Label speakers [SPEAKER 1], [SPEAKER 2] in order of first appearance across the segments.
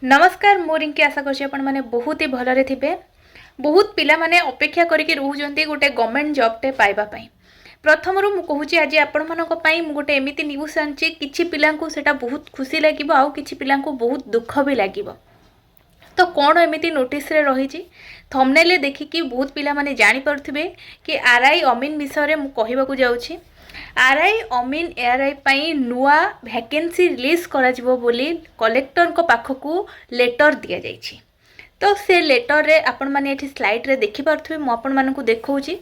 [SPEAKER 1] नमस्कार मु रिंकी आशा करने बहुत ही भलरे थे। बहुत पिला माने अपेक्षा करके रोचते गोटे गवर्नमेंट जॉबटे पाइबापी। प्रथम मुझे कहूँ आज आपण मानी गोटे एमती न्यूज आनी कि पिला बहुत खुशी लगे आउ कि पिला बहुत दुख भी लगे। तो कौन एमती नोटिस रे रही थंबनेल देखिकी बहुत पिला माने जानी पारुथिबे कि आरआई अमीन विषय में कहवाक जाऊँगी। आरआई अमीन एआरआई पाई नुआ वैकेंसी रिलीज करा जिवो बोली कलेक्टर को पाखकू लेटर दिया जाइछि। तो से लेटर रे आपण माने एठी स्लाइड रे देखि पारुथिबे मु आपण मानकू देखौछि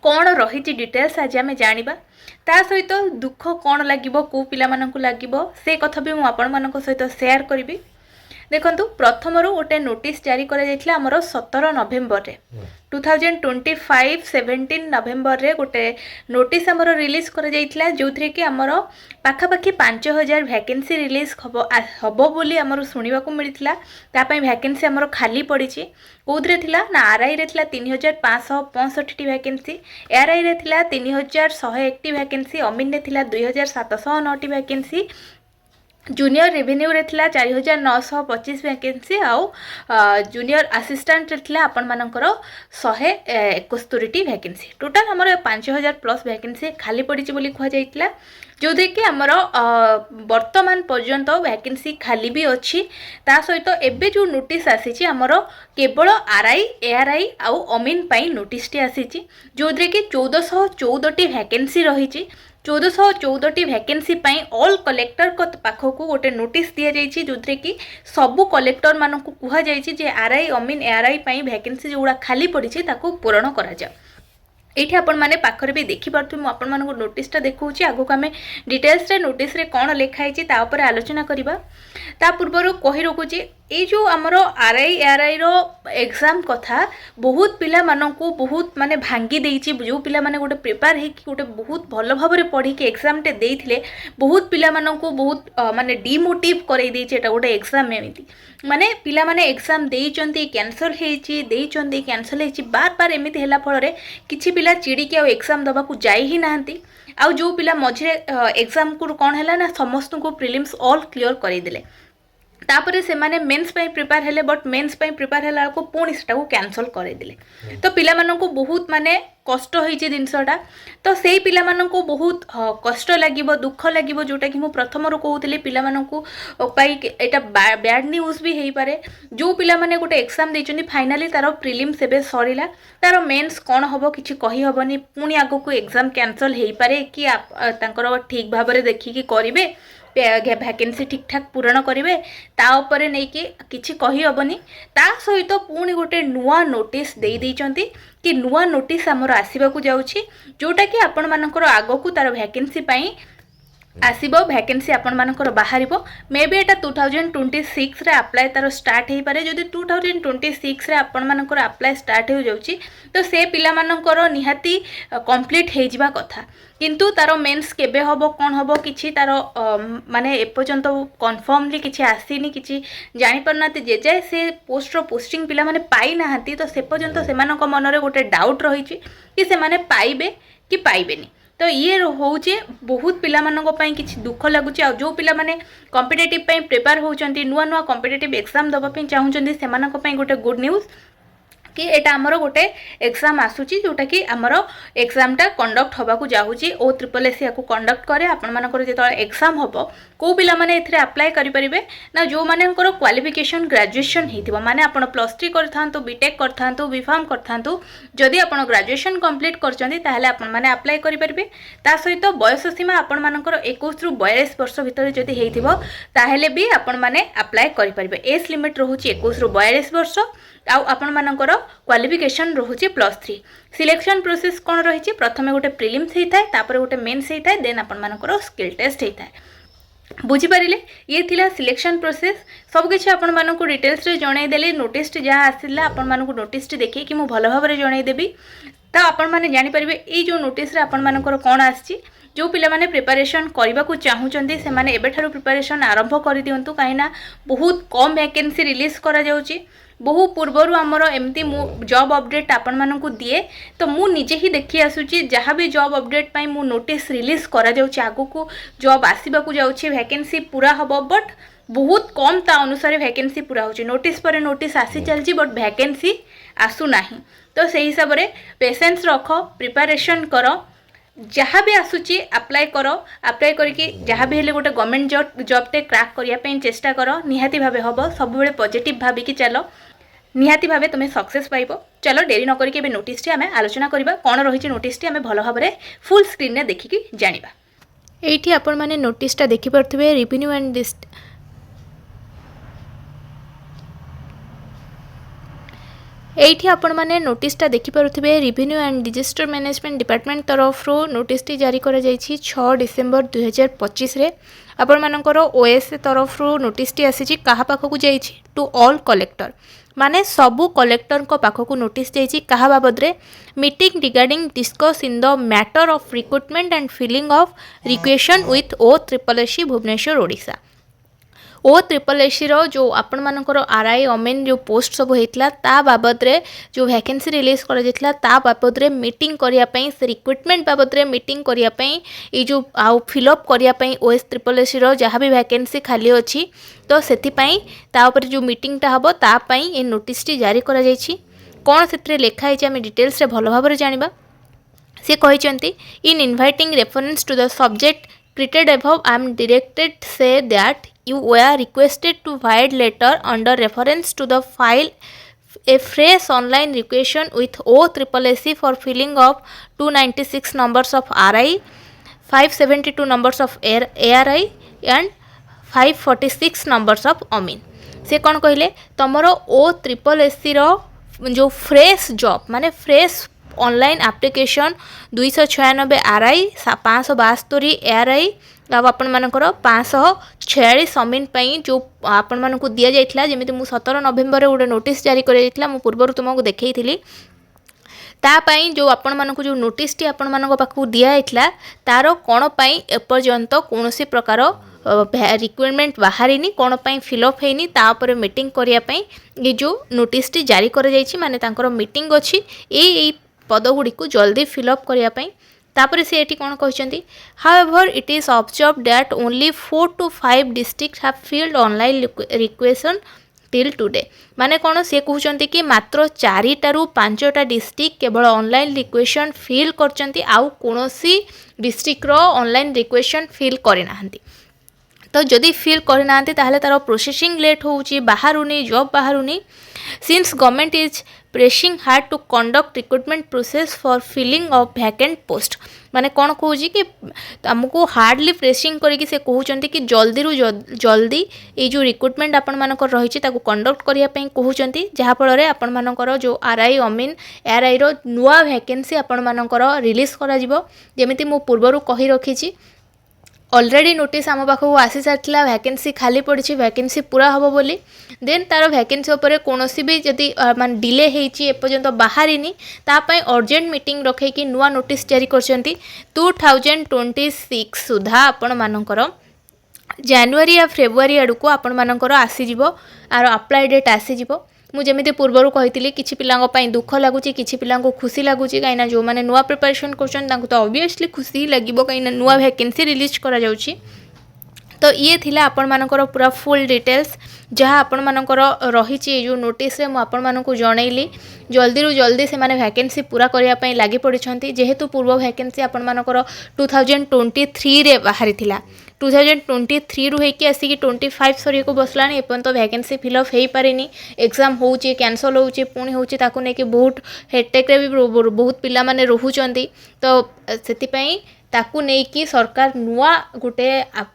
[SPEAKER 1] कौन रही डिटेल्स आज आम जाना ता सहित दुख कौन लगे कौ पिला मानकू लगे से कथा भी मुझे सहित शेयर करी। देखु प्रथम गोटे नोटिस जारी कर 17 नवेम्बर 2025 नवेम्बर रे गोटे नोटिस आमर रिलीज कर जो थे कि आमर पाखापाखि 5000 वैकेंसी रिलीज हम बोली आमर शुणा मिलता वैकेंसी आमर खाली पड़ी कौन थिला ना आरआई रे थिला 3565 वैकेंसी, एआरआई रे थिला 3101 वैकेंसी, अमीन रे थिला 2709 वैकेंसी, जूनियर रेवेन्यू रे थिला 4925 वैकेंसी आउ जूनियर असिस्टेंट रे थिला आपण मानकर 171 वैकेंसी। टोटाल हमर 5000 प्लस वैकेंसी खाली पड़ी बोली कह जाइतिला जो कि आमर वर्तमान पर्यंत वैकेंसी खाली भी अच्छी। ता सहित एबे जो नोटिस आसी आमर केवल आरआई एआरआई आउ अमीन पाई नोटिस टी आसी जो कि 1414 वैकेंसी रही। 1414 वैकेंसी पाई ऑल कलेक्टर को पाखक गोटे नोटिस दि जाइए जो कि सबू कलेक्टर मानक कह जाए आरआई अमीन एआरआई पाई वैकेंसी जोड़ा खाली पड़ी पूरण करा जाए। ये आपण मैंने पाखर भी देखिपे मुझे नोटिसटा देखा आगक आम डिटेल्स नोटिस रे कौन लिखाई तापर आलोचना करवा। ता पूर्वर कही रखुची ये जो आमर आरआई एआरआई रो एग्जाम कथा बहुत पिला मानकू बहुत माने भांगी देइची। जो पिला माने गोटे प्रिपेयर है कि गोटे बहुत भल भाव में पढ़ी कि एग्जाम टे देइथिले बहुत पिला मानकू बहुत माने डिमोटिव करई देइची। एटा गोटे एग्जाम एमिति माने पिला माने एग्जाम देइचंती कैंसल हेइची देइचंती कैंसल हेइची बार बार एमिति हेला फल रे किछि पिला चिड़ी के एग्जाम दबा को जाई ही नाहंती। आउ जो पिला मझे एग्जाम को कौन है ना समस्त को प्रिलिम्स ऑल क्लियर करदेले तापर से माने मेंस पाई प्रिपेयर हेले बट मेंस पाई प्रिपेयर हेला को पुणी सेटा को कैंसल करदेले। तो पिला माननको बहुत माने कष्ट होइछि जिनसटा। तो सेही पिला माननको बहुत कष्ट लागिबो दुख लागिबो जोटा कि मु प्रथम रो कहउतले पिला माननको पाई एटा बैड न्यूज भी हेई पारे। जो पिला माने गोटे एग्जाम दैचंदी फाइनली तारो प्रिलिम्स एबे सरीला तारो मेंस कोन हबो किछि कहि हबनी पुणी आगो को एग्जाम कैंसल हेई पारे कि तांकर ठीक भाबरे देखि कि करिवे वैकेंसी ठीक ठाक पूरण करेंगे तापर नहीं कि किसी कही हेनी। ता सहित पुणी गोटे नुआ नोटिस दे देइचंती कि नुआ नोटिस आमर आसवाक जाऊँगी जोटा कि आपण मानकर आगकू तार वैकेंसी पाई आसीबो वैकेंसी आपण मानकर बाहर मे बी एटा 2026 रे अप्लाई तार स्टार्ट हो पारे। जदि 2026 रे आपण मानकर अप्लाई स्टार्ट हो जाउची तो से पिला मानकर निहाती कंप्लीट हो जावा कथा किंतु तार मेंस केबे हबो कोन हबो किछि तार माने एपर्यंत कन्फर्मली किछि आसीनी किछि जानि परनाती जे जाय से पोस्ट रो पोस्टिंग पिला माने पाई नाहंती। तो से पर्यंत सेमानक मनरे गोटे डाउट रहिछि कि से माने पाइबे कि पाइबेनी। तो ये होचे बहुत पिला मानक पई किछि दुख लागुची। आ जो पिला माने कॉम्पिटिटिव पई प्रिपेयर होचंती नुआ नुआ कॉम्पिटिटिव एग्जाम दबा पई चाहुचंती सेमानक पई गोटे गुड न्यूज कि एटा आमर गोटे एग्जाम आसूची जोटा कि आमर एग्जामटा कंडक्ट होबाकू जाऊँगी। ओ ट्रिपल एस या कंडक्ट करे आपण मानकर जो एग्जाम हम को पिला माने एथिरे अप्लाई करि परिबे ना जो मानकर क्वालिफिकेशन ग्रेजुएशन हेतिबो माने आपण +3 करथांतु बीटेक करथांतु बीफार्म करथांतु जदि आपण ग्रेजुएशन कंप्लीट करचंदी ताहले आपण माने अप्लाई करि परिबे। ता सहित बयस सीमा आपण मानकर 21 रु 42 वर्ष भितर जदि हेतिबो ताहले भी आपण माने अप्लाई करि परिबे। एज लिमिट रहूची 21 रु 42 वर्ष आउ आपण मानकर क्वालिफिकेशन रहूची +3। सिलेक्शन प्रोसेस कौन रही प्रथमे गोटे प्रिलिम्स होता है तापर गोटे मेन्स होता है देन आपण मानकर स्किल टेस्ट होता है। बुझिपारे ये थिला सिलेक्शन प्रोसेस सबकि आपण मानक डिटेल्स रे जनईदेली नोटिस जहाँ आसला आपण मानक नोटिस देखिए कि मुझे भल भाव में जनईदेवी तो आपण मैंने जानीपर ये जो नोटिस आपण मानकर कौन आसी जो पिला माने प्रिपरेशन करने को चाहूँगी से माने एबेठारु प्रिपरेशन आरंभ कर दिंतु कहीं बहुत कम वैकेंसी रिलीज करा जाउची। बहु पूर्वर आमर एमती जॉब अपडेट आपण मानकू दिए तो मु निजे ही देखी आसुची जहाँ भी जॉब अपडेट पाई मु नोटिस रिलीज करा जाउची आगु को जॉब आसीबा को जाउची वैकेंसी पूरा हबो बट बहुत कम ता अनुसार वैकेंसी पूरा हो नोटिस पर नोटिस आसी चलती बट वैकेंसी आसुना तो से हिसाब से पेशेंस रख प्रिपरेशन कर जहाँ भी आसूची अप्लाई कर अप्लाई करके जहाँ भी हेले गोटे गवर्नमेंट जॉबटे क्रैक करने चेष्टा कर निहाती भावे हम सब पॉजिटिव भाविकी चल निहाती भावे तुम सक्सेस पाइब। चलो डेरी न करके नोटिस आम आलोचना करवा कौन रही नोटिस आम भल भाव में फुल स्क्रीन में देखिकी जानिबा।
[SPEAKER 2] एठी आपण माने नोटिसटा देखि परथबे रेवेन्यू एंड एठी आपण माने नोटिसटा देखि परथबे revenue and disaster management department तरफ रो नोटिसटी जारी करा जायछि 6 डिसेंबर 2025 रे आपण मानकर ओएस तरफ रो नोटिसटी आसीछि कहा पाखकु जायछि टू ऑल कलेक्टर माने सबु कलेक्टर को पाखकु नोटिस जायछि कहा बाबद रे meeting regarding discuss in the matter of recruitment and filling of requisition with O triple SC Bhubaneswar Odisha O triple SC रो जो आपण मानकर आरआई ओमेन जो पोस्ट सब होइतला ता बाबद रे जो वैकेंसी रिलीज करा जेतला ता बाबद रे मीटिंग करिया पई से रिक्रूटमेंट बाबद रे मीटिंग करिया पई ए जो आउ फिलअप करिया पई ओएस ट्रिपल एससी रो जहाँ भी वैकेंसी खाली अछि तो सेति पई ता ऊपर जो मीटिंग ता हबो ता पई ए नोटिस टी जारी करा जायछि कोन सेत्रे लेखा है आम डिटेल्स रे भल भाव जानिबा। से कहिसंती in inviting reference to the subject treated above I am directed say that you were requested to file letter under reference to the file a fresh online requisition with OSSC for filling of 296 numbers of RI, 572 numbers of ARI and 546 numbers of OMIN। से कौन कहले तुमर OSSC रो जो fresh job माने fresh online application 296 RI 572 ARY आपण मानकर 546 अमीन पई जो आपण मानकु दिया जाइतला जेमिति मु 17 नवेम्बर गोटे नोटिस जारी कर जाइतला मु पूर्व तुमको देखैथिली ता पई जो आपण मानकु जो नोटिस टी आपण मानक पाखु दिया जाइतला तारो कोन पई एपर्यंत कोनोसी प्रकार रिक्वायरमेंट बाहरिनी कौन पाई फिलअप होनी तापर मीटिंग करिया पई ये जो नोटिस टी जारी कर जाइछि माने तांकर मीटिंग अछि ए पदगुड़ी को जल्दी फिलअप करिया पई तापर से एटी कोन कहचंती however it is observe that only 4 to 5 district have filed online requisition till today माने कौन से कहते कि मात्र 4 ରୁ 5टा डिस्ट्रिक्ट केवल ऑनलाइन रिक्वेशन फिल करचंती आउ कोनोसी डिस्ट्रिक्ट रो ऑनलाइन रिक्वेशन फिल करिनाहंती तो जदि फिल करना ताहले तार प्रोसेसिंग लेट होउची बाहरुनी जॉब बाहरुनी since government is pressing hard to conduct recruitment process for filling of vacant post माने कौन कहूँ कि आमको हार्डली प्रेसिंग करके से कहते कि जल्दी रु जल्दी ये जो रिक्रूटमेंट आपण मानकर रही कंडक्ट करने कहते जहाँफल आपण मानकर जो आरआई अमीन एआरआई रो नुआ वैकेंसी आपण मानकर रिलीज करा जिवो जेमिति मु पूर्वरु कहि रखिछि ऑलरेडी नोटिस आम पाखक आसी सारी वैकेंसी खाली पड़ी वैकेंसी पूरा हम बोली देन तार वैकेंसी उपर कौन भी जदि मान डिले एपर्यंत बाहरी तापाई अर्जेंट मीटिंग रखी नुआ नोटिस जारी कर 2026 सुधा आपण मानकर जानुआरी या फेब्रुआरी आड़क आपण मानकर आसीज आर अप्लाई डेट आसीज मुझे पूर्वर कही कि पिला दुख लगुच कि पिला खुशी लगुच कहीं जो मैंने नुआ प्रिपरेशन कर तो ऑब्वियसली खुशी लगे कहीं नुआ वैकेंसी रिलीज करा जाउची। तो ये थिला आपण मानकर पूरा फुल डिटेल्स जहाँ आपण मानकर रही जो नोटिस मु आपण मानकु जनइली जल्दी रु जल्दी से माने वैकेंसी पूरा करिया पई लागि पड़िछंती जेहेतु पूर्व वैकेंसी आपण मानकर 2023 रे बाहरी थिला 2023 रु हेकि आसिक 25 सरी को बसलानी एपन तो वैकेंसी फिलअप हो पारिनी एग्जाम होउची कैंसल होउची पुणी होउची ताकू नेकी बहुत हेडटेक रे भी बहुत पिला माने रहुचंती तो सेति पई ताकू नेकी सरकार नुआ गोटे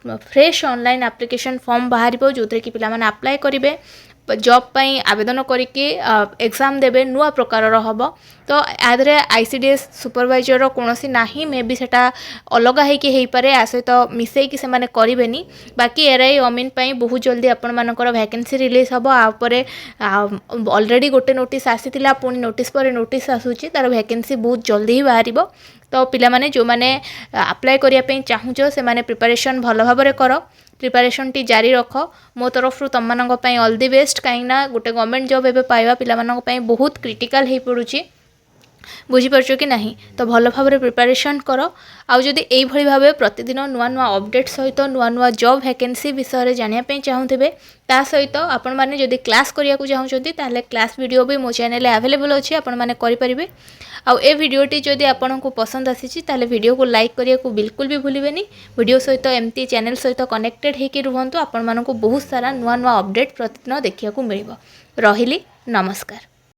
[SPEAKER 2] फ्रेश ऑनलाइन एप्लिकेशन फॉर्म बाहर जो कि पिला माने अप्लाई करेंगे जॉब पाई आवेदन करके एग्जाम देबे नुआ प्रकार हम तो आधे आईसीडीएस सुपरवाइजर कौन सी ना मे भी सेटा अलग हो पारे आ सहित मिसेकी से माने करेनि बाकी एआरआई अमीन पाई बहुत जल्दी आपण मानकर वैकेंसी रिलीज हम आपरे ऑलरेडी गोटे नोटिस आसीथिला पुणी नोटिस पर नोटिस आसूची तार वैकेंसी बहुत जल्दी ही बाहर तो पिला माने जो माने अप्लाई करिया पे चाहूच से माने प्रिपरेशन भल भाव में कर प्रिपरेशन टी जारी रख मो तरफ तुम मानक पई ऑल दी बेस्ट कहीं गोटे गवर्नमेंट जॉब एबे पाइबा पिला मानक पई बहुत क्रिटिकल हो पड़ुची बुझीपार कि नहीं तो भल भाव प्रिपरेशन कर आउ जदि यही भाव प्रतिदिन नुआ नुआ अपडेट सहित नुआ नुआ जॉब वैकेंसी विषय जानापी चाहूथे ता सहित आपण मैंने जदि क्लास करने को चाहते ताले क्लास वीडियो भी मो चैनल अवेलेबल अच्छी आपण मैंने करेंगे आउ ए वीडियोटी जदि आपन को पसंद आसी ताले वीडियो को लाइक करिया को बिल्कुल भी भूलिबेनी वीडियो सहित एमती चैनल सहित कनेक्टेड होकर रुहतु आपण मानक बहुत सारा नुआ नुआ अपडेट प्रतिदिन देखा मिलिबो रहिली नमस्कार।